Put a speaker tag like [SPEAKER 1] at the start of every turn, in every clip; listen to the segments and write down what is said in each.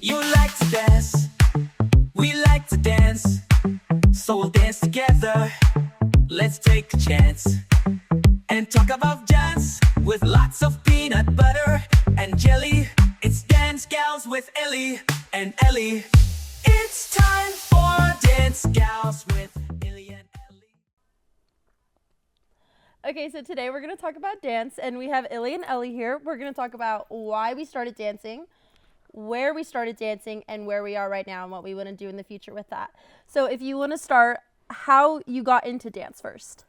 [SPEAKER 1] You like to dance, we like to dance, so we'll dance together. Let's take a chance and talk about dance with lots of peanut butter and jelly. It's Dance Gals with Ellie and Ellie. It's time for Dance Gals with Ellie and Ellie.
[SPEAKER 2] Okay, so today we're going to talk about dance, and we have Illy and Ellie here. We're going to talk about why we started dancing, where we started dancing, and where we are right now and what we want to do in the future with that. So if you want to start, how you got into dance first.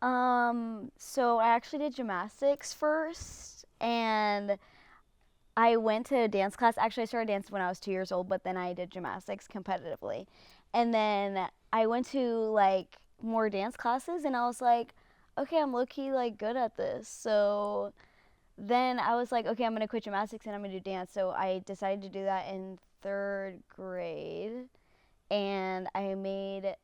[SPEAKER 3] So I actually did gymnastics first, and I went to a dance class. Actually, I started dancing when I was 2 years old, but then I did gymnastics competitively. And then I went to, like, more dance classes, and I was like, okay, I'm low-key, like, good at this. So then I was like, okay, I'm going to quit gymnastics, and I'm going to do dance. So I decided to do that in 3rd grade, and I made it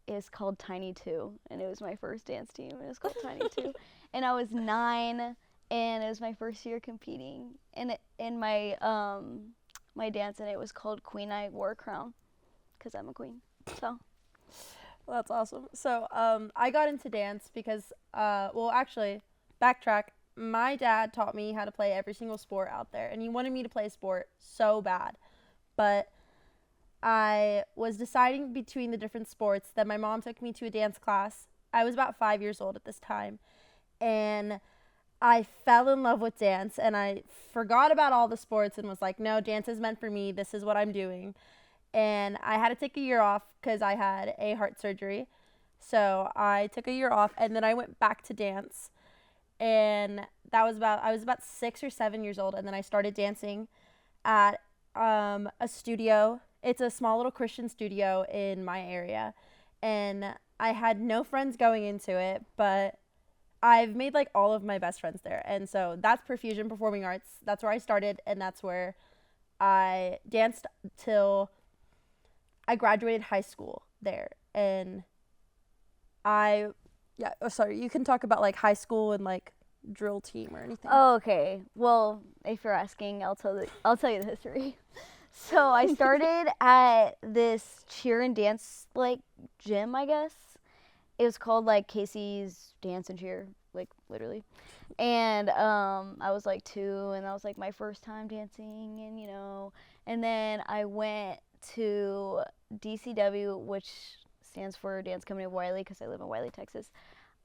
[SPEAKER 3] was called Tiny 2, and it was my first dance team. It was called Tiny 2. And I was 9, and it was my first year competing in my my dance, and it was called Queen. I wore a crown because I'm a queen. So
[SPEAKER 2] Well, that's awesome. So I got into dance because, actually, backtrack. My dad taught me how to play every single sport out there, and he wanted me to play sport so bad. But I was deciding between the different sports. Then my mom took me to a dance class. I was about 5 years old at this time, and I fell in love with dance, and I forgot about all the sports and was like, no, dance is meant for me. This is what I'm doing. And I had to take a year off because I had a heart surgery. So I took a year off, and then I went back to dance. And I was about 6 or 7 years old, and then I started dancing at a studio. It's a small little Christian studio in my area, and I had no friends going into it, but I've made like all of my best friends there. And so that's Perfusion Performing Arts. That's where I started, and that's where I danced till I graduated high school there. And you can talk about like high school and like drill team or anything.
[SPEAKER 3] Oh, okay. Well, if you're asking, I'll tell you the history. So I started at this cheer and dance like gym, I guess. It was called like Casey's Dance and Cheer, like literally. And I was like 2, and that was like my first time dancing, and then I went to DCW, which stands for Dance Company of Wiley, because I live in Wiley, Texas.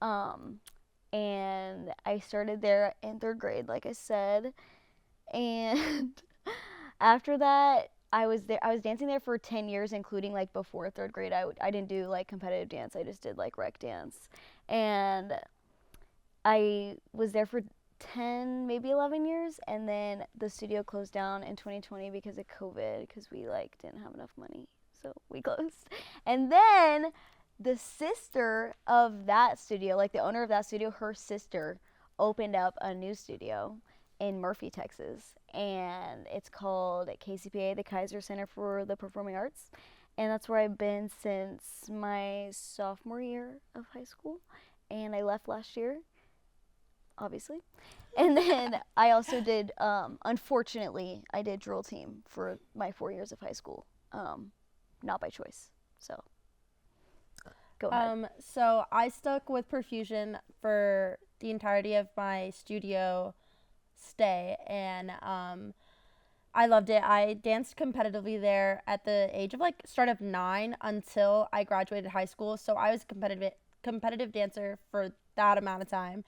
[SPEAKER 3] And I started there in 3rd grade, like I said. And after that, I was dancing there for 10 years, including like before 3rd grade. I didn't do like competitive dance. I just did like rec dance. And I was there for 10, maybe 11 years. And then the studio closed down in 2020 because of COVID, because we like didn't have enough money. So we closed. And then the sister of that studio, like the owner of that studio, her sister opened up a new studio in Murphy, Texas, and it's called KCPA, the Kaiser Center for the Performing Arts, and that's where I've been since my sophomore year of high school, and I left last year, obviously. And then I also did, unfortunately, I did drill team for my 4 years of high school, not by choice, so go ahead.
[SPEAKER 2] So I stuck with Perfusion for the entirety of my studio stay, and I loved it. I danced competitively there at the age of like start of 9 until I graduated high school. So I was a competitive dancer for that amount of time.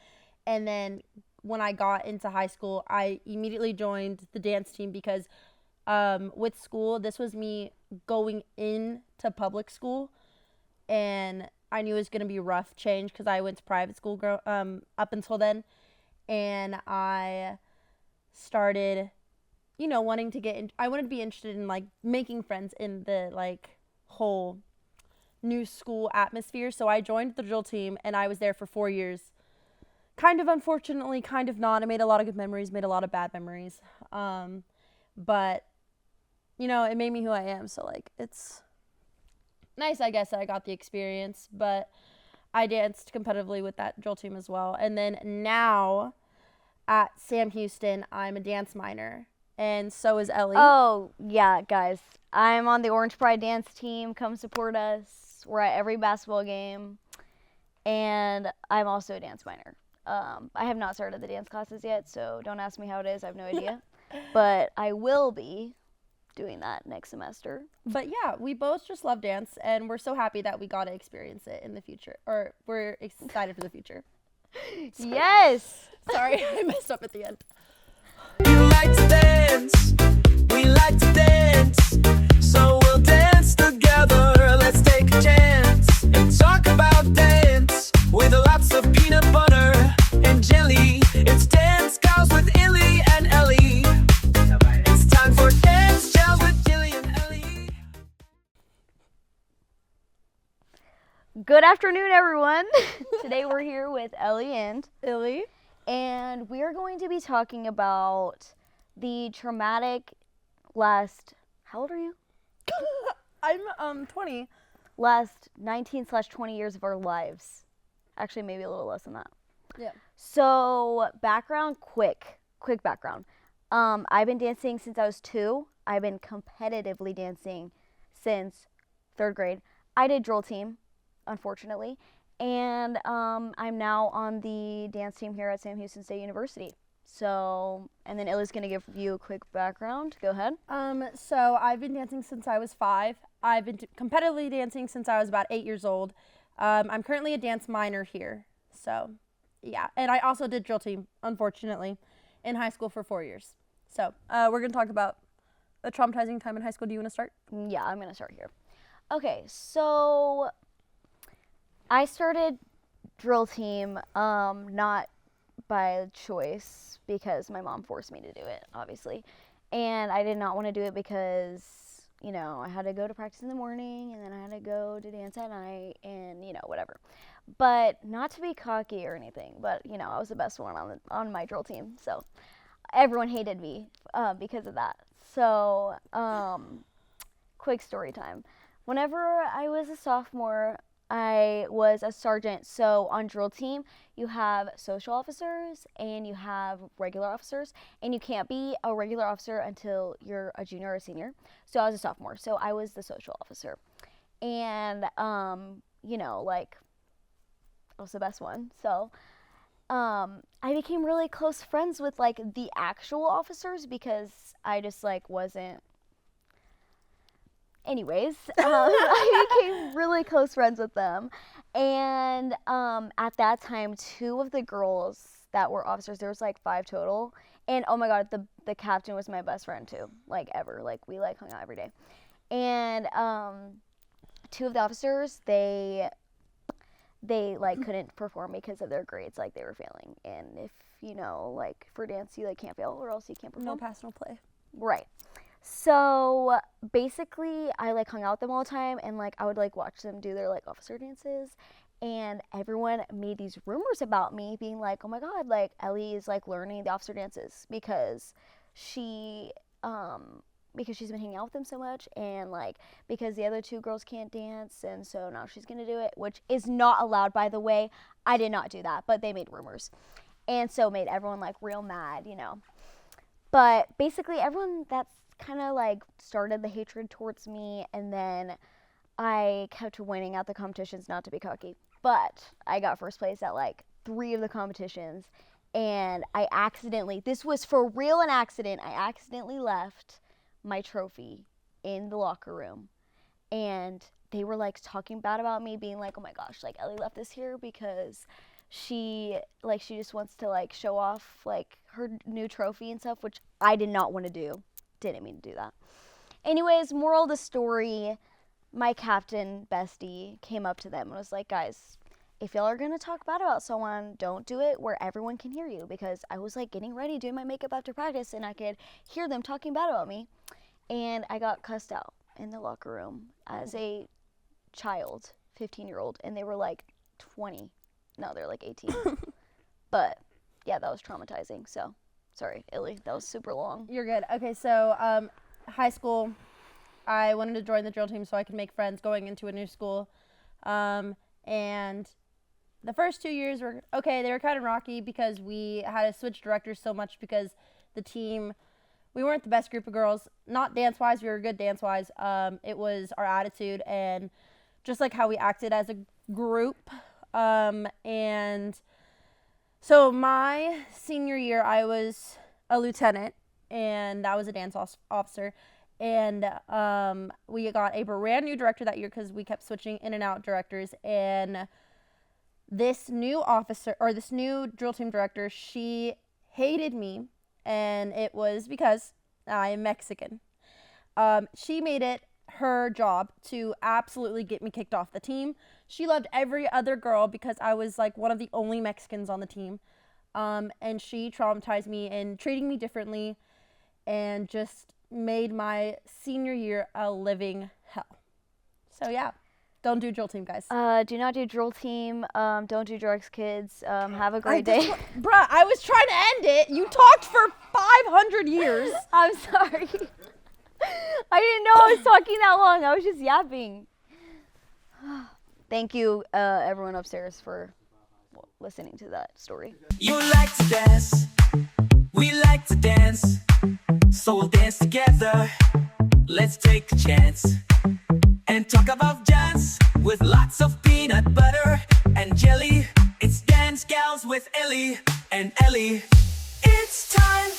[SPEAKER 2] And then when I got into high school, I immediately joined the dance team because with school, this was me going into public school, and I knew it was going to be a rough change because I went to private school up until then. And I started, wanting to get in. I wanted to be interested in like making friends in the like whole new school atmosphere. So I joined the drill team, and I was there for 4 years. Kind of unfortunately, kind of not. I made a lot of good memories, made a lot of bad memories. But it made me who I am. So like it's nice, I guess, that I got the experience. But I danced competitively with that drill team as well. And then now at Sam Houston, I'm a dance minor. and so is Ellie.
[SPEAKER 3] Oh, yeah, guys. I'm on the Orange Pride dance team. Come support us. We're at every basketball game. And I'm also a dance minor. I have not started the dance classes yet, so don't ask me how it is. I have no idea. But I will be doing that next semester.
[SPEAKER 2] But yeah, we both just love dance, and we're so happy that we got to experience it in the future. Or we're excited for the future.
[SPEAKER 3] Yes!
[SPEAKER 2] Sorry, I messed up at the end.
[SPEAKER 1] You like to dance, we like to dance, so we'll dance together. Let's take a chance and talk about dance with lots of peanut butter and jelly. It's Dance Gals with Illy and Ellie. It's time for Dance Gals with Illy and Ellie.
[SPEAKER 3] Good afternoon, everyone. Today we're here with Ellie and
[SPEAKER 2] Illy?
[SPEAKER 3] and we are going to be talking about the traumatic last, how old are you?
[SPEAKER 2] I'm 20.
[SPEAKER 3] Last 19/20 years of our lives. Actually, maybe a little less than that.
[SPEAKER 2] Yeah.
[SPEAKER 3] So, background, quick background. I've been dancing since I was 2. I've been competitively dancing since 3rd grade. I did drill team, unfortunately, and I'm now on the dance team here at Sam Houston State University. So, and then Illy's gonna give you a quick background. Go ahead.
[SPEAKER 2] So I've been dancing since I was 5. I've been competitively dancing since I was about 8 years old. I'm currently a dance minor here. So, yeah. And I also did drill team, unfortunately, in high school for 4 years. So, we're going to talk about a traumatizing time in high school. Do you want to start?
[SPEAKER 3] Yeah, I'm gonna start here. Okay, so I started drill team, not by choice because my mom forced me to do it, obviously. And I did not want to do it because, you know, I had to go to practice in the morning and then I had to go to dance at night and, you know, whatever. But not to be cocky or anything, but, you know, I was the best one on my drill team. So everyone hated me because of that. So, quick story time. Whenever I was a sophomore, I was a sergeant. So on drill team, you have social officers and you have regular officers, and you can't be a regular officer until you're a junior or a senior. So I was a sophomore, so I was the social officer. And, you know, like, I was the best one. So I became really close friends with, like, the actual officers because I just, like, wasn't. Anyways, I became really close friends with them. And at that time, 2 of the girls that were officers, there was like 5 total. And oh my God, the captain was my best friend too, like ever. Like we like hung out every day. And 2 of the officers, they like couldn't perform because of their grades, like they were failing. And if you know, like for dance, you like can't fail or else you can't perform.
[SPEAKER 2] No pass, no play.
[SPEAKER 3] Right. So basically I like hung out with them all the time and like I would like watch them do their like officer dances, and everyone made these rumors about me being like, oh my God, like Ellie is like learning the officer dances because she's been hanging out with them so much, and like because the other 2 girls can't dance, and so now she's gonna do it, which is not allowed, by the way. I did not do that, but they made rumors, and so made everyone like real mad, you know. But basically everyone that's kind of like started the hatred towards me, and then I kept winning at the competitions, not to be cocky, but I got first place at like 3 of the competitions, and I accidentally, this was for real an accident, I accidentally left my trophy in the locker room, and they were like talking bad about me, being like, oh my gosh, like Ellie left this here because she just wants to like show off like her new trophy and stuff, which I did not want to do. Didn't mean to do that. Anyways, moral of the story, my captain bestie came up to them and was like, guys, if y'all are gonna talk bad about someone, don't do it where everyone can hear you, because I was like getting ready doing my makeup after practice and I could hear them talking bad about me, and I got cussed out in the locker room as a child, 15-year-old, and they were like 20. No, they're like 18. But yeah, that was traumatizing. So sorry, Illy, that was super long.
[SPEAKER 2] You're good. Okay, so high school, I wanted to join the drill team so I could make friends going into a new school. And the first 2 years were okay. They were kind of rocky because we had to switch directors so much because the team we weren't the best group of girls. Not dance-wise, we were good dance-wise. It was our attitude and just like how we acted as a group. And so my senior year, I was a lieutenant, and I was a dance officer. And we got a brand new director that year because we kept switching in and out directors. And this new drill team director, she hated me, and it was because I am Mexican. She made it her job to absolutely get me kicked off the team. She loved every other girl because I was like one of the only Mexicans on the team. And she traumatized me and treating me differently and just made my senior year a living hell. So yeah, don't do drill team, guys.
[SPEAKER 3] Do not do drill team. Don't do drugs, kids. Have a great day.
[SPEAKER 2] Bruh, I was trying to end it. You talked for 500 years.
[SPEAKER 3] I'm sorry. I didn't know I was talking that long. I was just yapping. Thank you, everyone upstairs, for listening to that story.
[SPEAKER 1] You like to dance, we like to dance, so we'll dance together. Let's take a chance and talk about dance with lots of peanut butter and jelly. It's Dance Gals with Ellie and Ellie. It's time